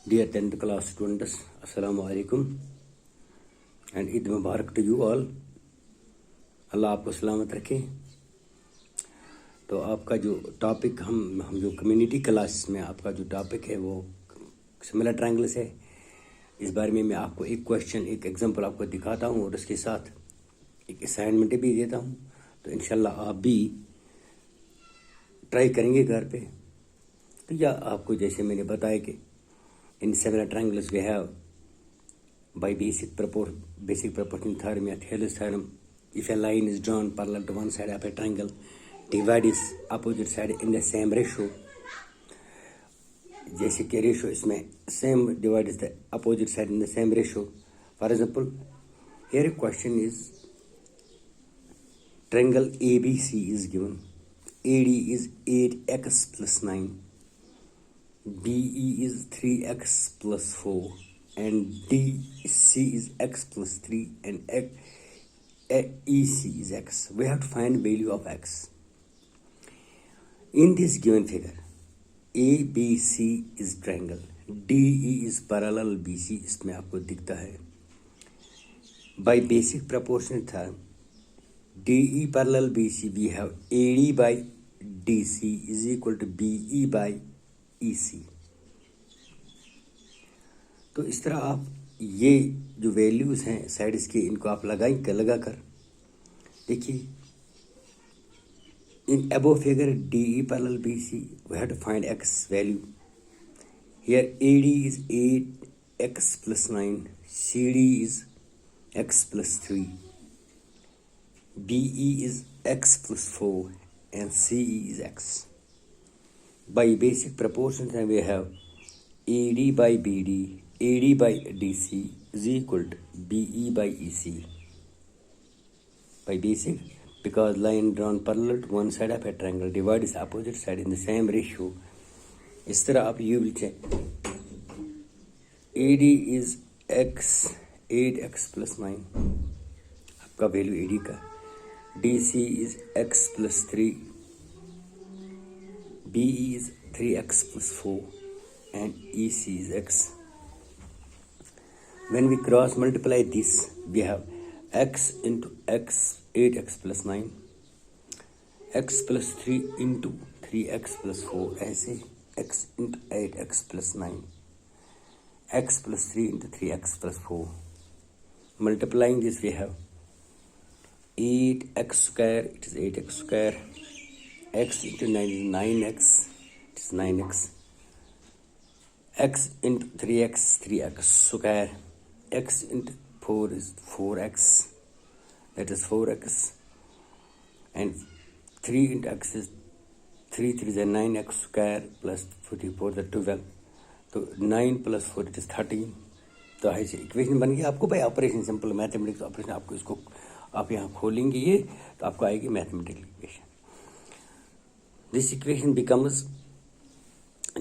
Dear 10th class students, Assalamu alaikum and Eid Mubarak to you all. अल्लाह आपको सलामत रखे। तो आपका जो टॉपिक हम जो कम्युनिटी क्लास में आपका जो टॉपिक है वो सिमिलर ट्रायंगल्स है। इस बारे में मैं आपको एक क्वेश्चन एक एग्जांपल आपको दिखाता हूँ और उसके साथ एक असाइनमेंट भी देता हूँ। तो इंशाल्लाह आप भी ट्राई करेंगे घर पे। तो या आपको जैसे मैंने बताया कि in similar triangles we have by basic proportion theorem या Thales theorem, if a line is drawn parallel to one side of a triangle, divide its opposite side in the same ratio. जैसे कि ratio इसमें same divide is the opposite side in the same ratio. For example, here a question is triangle ABC is given. AD is 8x plus 9. BE is 3x plus 4 and DC is x plus 3 and EC is x. We have to find value of x. In this given figure, ABC is triangle, DE is parallel BC, इसमें आपको दिखता है. By basic proportion theorem, DE parallel BC, we have AD by DC is equal to BE by EC. तो इस तरह आप ये जो वैल्यूज हैं साइड्स के इनको आप लगा कर देखिए। In above figure DE parallel BC we have to find x value. Here AD is 8x plus 9, CD is x plus 3, BE is x plus 4 and CE is x. By basic proportions we have AD by BD, AD by DC is equal to BE by EC. By basic, because line drawn parallel to one side of a triangle divides opposite side in the same ratio. इस तरह आप ये will check. AD is x 8x plus 9 आपका value AD का. DC is x plus 3. BE is 3x plus 4 and EC is x. When we cross multiply this, we have x into x 8x plus 9, x plus 3 into 3x plus 4 ऐसे x into 8x plus 9, x plus 3 into 3x plus 4. Multiplying this we have 8x square, it is 8x square. X into 9 is 9x, it is 9x. X into 3x, 3x square. X into 4 is 4x, that is 4x. And 3 into x is 3 is a 9x square plus 44 is 12. तो 9 plus 4 it is 13. तो ऐसे equation बन गया आपको भाई operation simple mathematics operation आपको इसको आप यहाँ खोलेंगे ये तो आपको आएगी mathematical equation. This equation becomes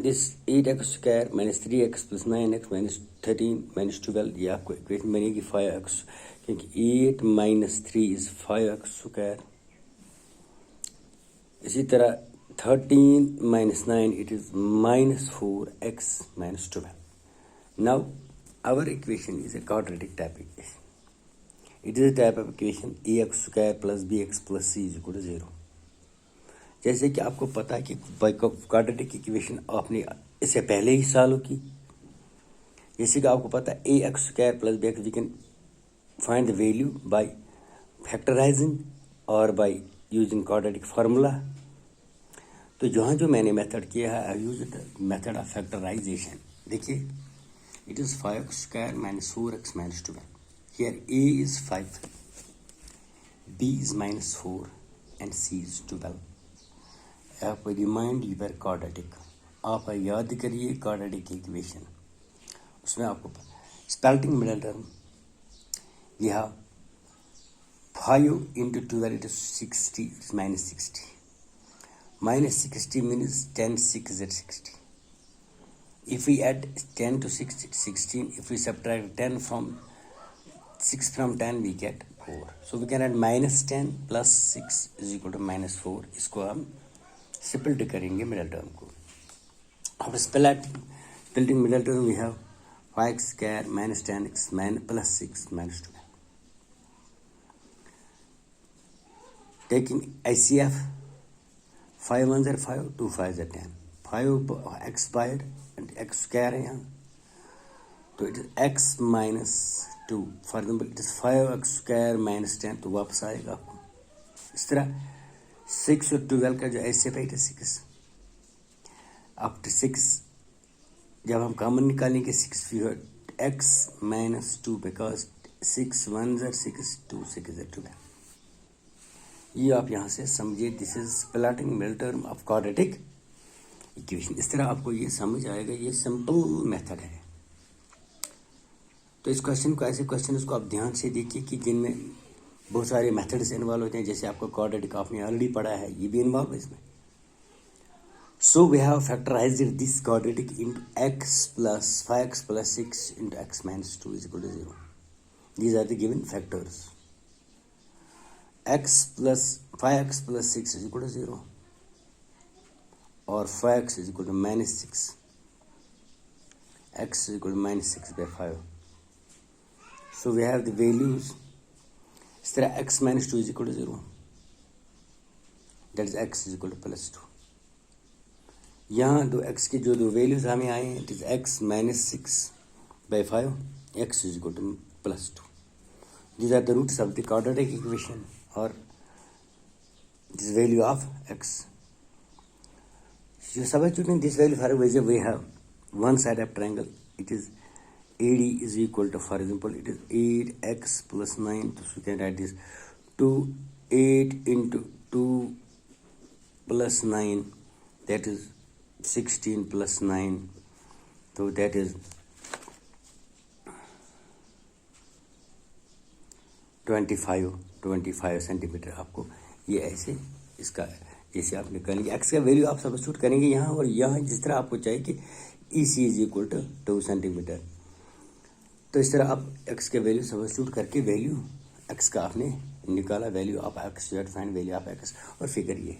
this 8x square minus 3x plus 9x minus 13 minus 12. ये आपको इक्वेशन बनेगी 5x क्योंकि 8 minus 3 is 5x square. इसी तरह 13 minus 9 it is minus 4x minus 12. Now our equation is a quadratic type equation. It is a type of equation ax square plus bx plus c is equal to 0. जैसे कि आपको पता है कि quadratic equation आपने इससे पहले ही solve की. जैसे कि आपको पता है a x square plus b x we can find the value by factorising और बाय यूजिंग क्वाड्रेटिक फार्मूला. तो जहाँ जो मैंने मेथड किया है I use the method of factorisation. देखिए it is 5x square minus 4x minus 12. Here a is 5, b is minus 4 and c is 12. आप remind your quadratic, आप याद करिए क्वाड्रेटिक इक्वेशन. उसमें आपको स्पेल्टिंग मिडल टर्म यह 5 into 12 it is 60, it is minus 60. Minus 60 means 10 6 is 60. If we add 10 to 6 it's 16. If we subtract 10 from 6 from 10 we get 4. So we can add minus 10 plus 6 is equal to minus 4. इसको हम simple करेंगे middle term को. अब tilting middle term we have 5x square minus 10x plus 6 minus 12. Taking ICF, 5 1s are 5, 2 5s are 10. 5x squared and x square है यहाँ, तो it is x minus 2. For example, it is 5x square minus 10, तो वापस आएगा आपको इस तरह. 6 और 12 का जो ऐसे पे 6 after 6 जब हम कॉमन निकालेंगे 6 we have x minus 2 because 6 1s are 6, 2 6 are 12. ये आप यहाँ से समझिए. This is plotting middle term of quadratic equation. इस तरह आपको ये समझ आएगा. ये सिंपल मेथड है. तो इस क्वेश्चन को, ऐसे क्वेश्चन को आप ध्यान से देखिए कि जिनमें बहुत सारे मेथड्स इन्वॉल्व होते हैं. जैसे आपको क्वाड्रेटिक आपने ऑलरेडी पढ़ा है, ये भी इन्वॉल्व है इसमें. So we have factorised this quadratic into x plus 5x plus 6 into x minus 2 is equal to 0. These are the given factors. x plus 5x plus 6 is equal to 0, or 5x is equal to minus 6. X is equal to minus 6 by 5. So we have the values. इस तरह x minus 2 is equal to 0. That is x is equal to plus 2. यहाँ दो x के जो दो values हमें आए हैं, it is x minus 6 by 5, x is equal to plus 2. These are the roots of the quadratic equation, or this value of x. So substituting this value for example, we have one side of triangle. It is AD is equal to, for example, it is 8x plus 9. So we can write this 8 into 2 plus 9. That is 16 plus 9. So that is 25 centimetre. आपको ये ऐसे इसका जैसे आप निकालेंगे x का value आप substitute करेंगे यहाँ, और यहाँ जिस तरह आपको चाहिए कि EC is equal to 2 centimetre. तो इस तरह आप एक्स के वैल्यू सब्स्टिट्यूट करके वैल्यू एक्स का आपने निकाला, value of x, find value of x, और फिगर ये.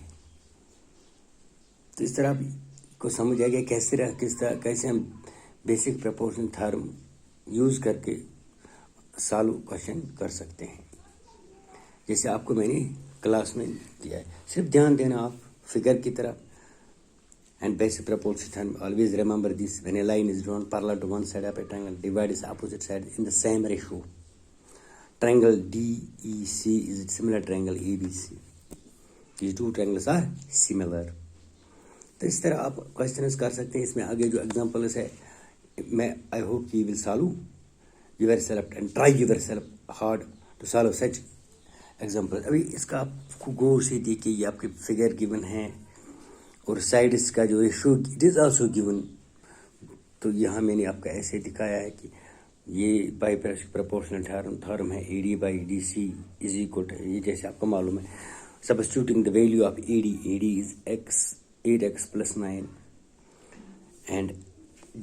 तो इस तरह आपको समझ आएगा कैसे हम बेसिक प्रपोर्शन थ्योरम यूज़ करके सॉल्व क्वेश्चन कर सकते हैं, जैसे आपको मैंने क्लास में दिया है. सिर्फ ध्यान देना आप फिगर की तरफ. And basic proportion theorem, always remember this. When a line is drawn parallel to one side of a triangle, divide its opposite side in the same ratio. Triangle DEC is similar triangle ABC. these two triangles are similar. तो इस तरह आप question कर सकते हैं. इसमें आगे जो एग्जांपल्स है, मैं आई hope you will solve yourself and try yourself hard to solve such example. अभी इसका आपको गौर से देखिए, ये आपके फिगर गिवन है और साइड्स का जो ratio it is also given. तो यहाँ मैंने आपका ऐसे दिखाया है कि ये बाई प्रोपोर्शनल थ्योरम है. AD by DC is equal to, ये जैसे आपको मालूम है, substituting the value of AD is x 8x plus 9 and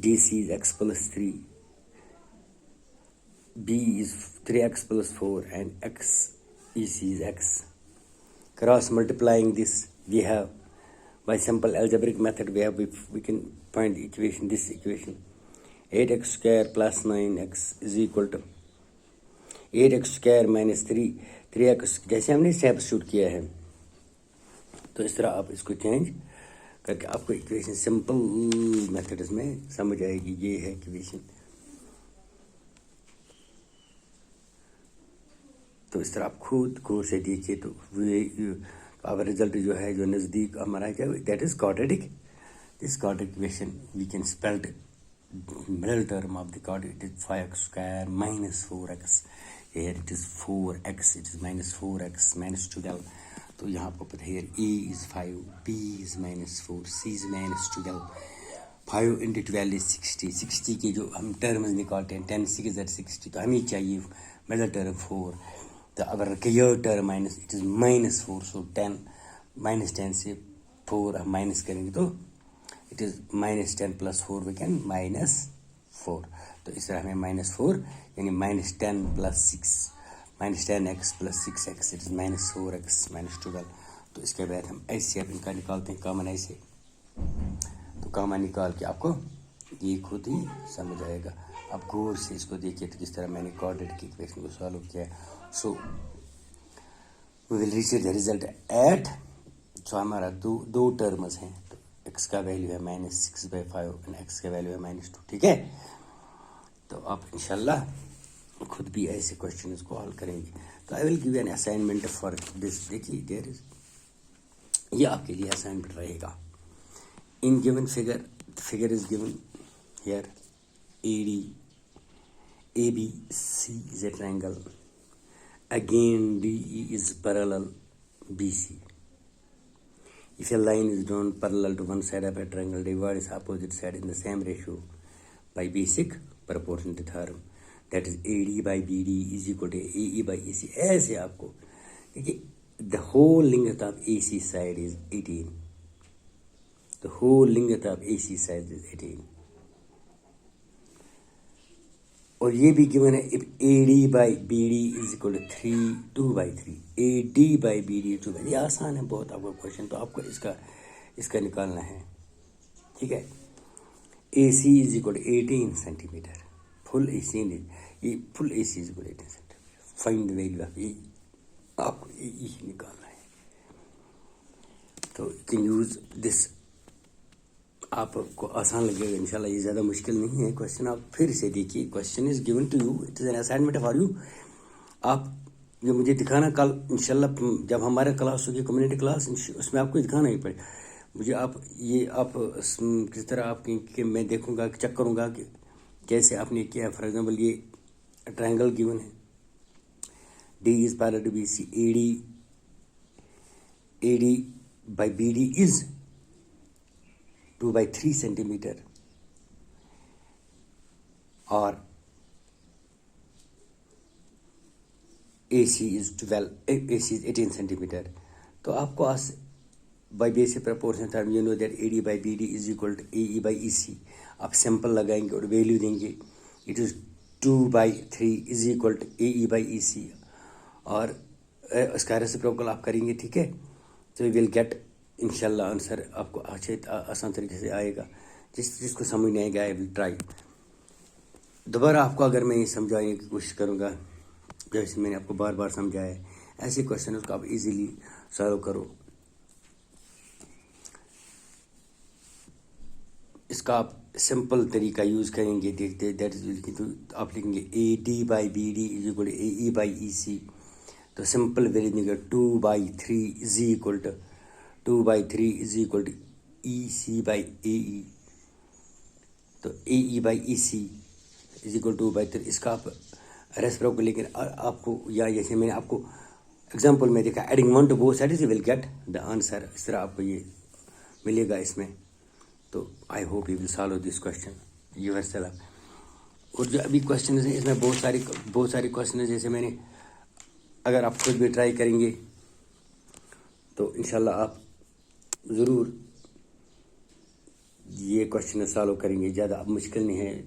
DC is x plus 3. B is 3x plus 4 and x EC is x. Cross multiplying this, we have by simple algebraic method we can find equation, this equation 8x square plus 9x is equal to 8x square minus 3x. जैसे हमने substitute किया है, तो इस तरह आप इसको change करके आपको इक्वेशन सिंपल मेथड्स में समझ आएगी. ये है इक्वेशन. तो इस तरह आप खुद गौर से देखिए, तो अब रिजल्ट जो है, जो नज़दीक हमारा है, that is quadratic. This quadratic equation we can split middle term of the quadratic. It is 5x square minus 4x. Here it is 4x, it is minus 4x minus 12. तो यहाँ आपको पता है A is 5, B is minus 4, C is minus 12. 5 into 12 is 60. 60 की जो हम terms निकालते हैं, 10 6 is 60, तो हमें चाहिए मिडल टर्म 4. तो अगर clear term minus, it is minus 4, so 10 -10 से 4 हम माइनस करेंगे, तो it is -10 plus 4 we can -4. तो इस तरह हमें -4 यानी -10 plus 6 -10x plus 6x, it is -4x -12. तो इसके बाद हम ऐसे अब इनका निकालते हैं कॉमन ऐसे. तो कॉमन निकाल के आपको ये खुद ही समझ आएगा। अब गौर से इसको देखिए तो किस तरह मैंने क्वाड्रेटिक इक्वेशन को सॉल्व किया है। So we will reach the result at, जो हमारा दो टर्म्स हैं, तो x का वैल्यू है -6/5 और x का वैल्यू है -2, ठीक है। तो आप इंशाल्लाह खुद भी ऐसे क्वेश्चन को हल करेंगे। तो I will give an assignment for this. देखिए देयर इज, ये आपके लिए असाइनमेंट रहेगा। In given figure is given here, ABC is a triangle, again DE is parallel BC. If a line is drawn parallel to one side of a triangle, divide its opposite side in the same ratio by basic proportionality theorem, that is AD by BD is equal to AE by AC. ऐसे आपको देखिए, the whole length of AC side is 18. The whole length of AC side is 18. और ये भी given है, if AD by BD is equal to 2/3, AD by BD 2/3। ये आसान है बहुत आपका क्वेश्चन, तो आपको इसका निकालना है, ठीक है। AC is equal to 18 centimetre, full AC ये full AC is equal to 18 centimetre. Find the value of E, आपको E निकालना है। तो यू कैन यूज दिस, आपको आसान लगेगा इंशाल्लाह। ये ज़्यादा मुश्किल नहीं है क्वेश्चन। आप फिर से देखिए, question is given to you, it is an assignment for you. आप जो मुझे दिखाना कल इंशाल्लाह, जब हमारा क्लास होगी कम्युनिटी क्लास, उसमें आपको दिखाना ही पड़े मुझे। आप किस तरह आपके मैं देखूंगा, चेक करूंगा कि कैसे आपने किया। फॉर एग्जांपल ये ट्रायंगल गिवन है, D is parallel to BC, AD by BD is 2/3 centimetre और AC is 18 सेंटीमीटर। तो आपको by basic proportion theorem you know that AD by BD is equal to AE by EC। आप simple लगाएंगे और value देंगे, it is 2/3 is equal to AE by EC, और उसका reciprocal आप करेंगे, ठीक है। तो यू विल गेट इंशाल्लाह आंसर आपको अच्छे आसान तरीके से आएगा। जिसको समझ नहीं आएगा, आई विल ट्राई। दोबारा आपको अगर मैं ये समझाने की कोशिश करूँगा, जैसे मैंने आपको बार बार समझाया है, ऐसे क्वेश्चन को आप इजीली सॉल्व करो। इसका आप सिंपल तरीका यूज़ करेंगे, देखते दैट इज, तो आप लिखेंगे AD by BD is equal to AE by EC। तो सिंपल वैल्यू देंगे 2/3 is equal to 2/3 is equal to EC by AE। तो AE by EC is equal 2/3। इसका आप रेसिप्रोकल, लेकिन आपको, या जैसे मैंने आपको एग्जांपल में देखा, adding 1 to both sides you will get the answer. इस तरह आपको ये मिलेगा इसमें। तो I hope you will solve this question yourself. और जो अभी क्वेश्चन है इसमें बहुत सारी क्वेश्चन है, जैसे मैंने, अगर आप खुद भी ट्राई करेंगे तो इंशाल्लाह आप ज़रूर ये क्वेश्चन सॉल्व करेंगे। ज़्यादा अब मुश्किल नहीं है,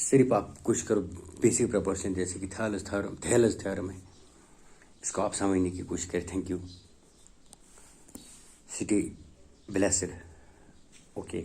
सिर्फ आप कुछ करो बेसिक प्रोपोर्शन, जैसे कि थेलस थ्योरम है, इसको आप समझने की कोशिश करें। Thank you, stay blessed, okay.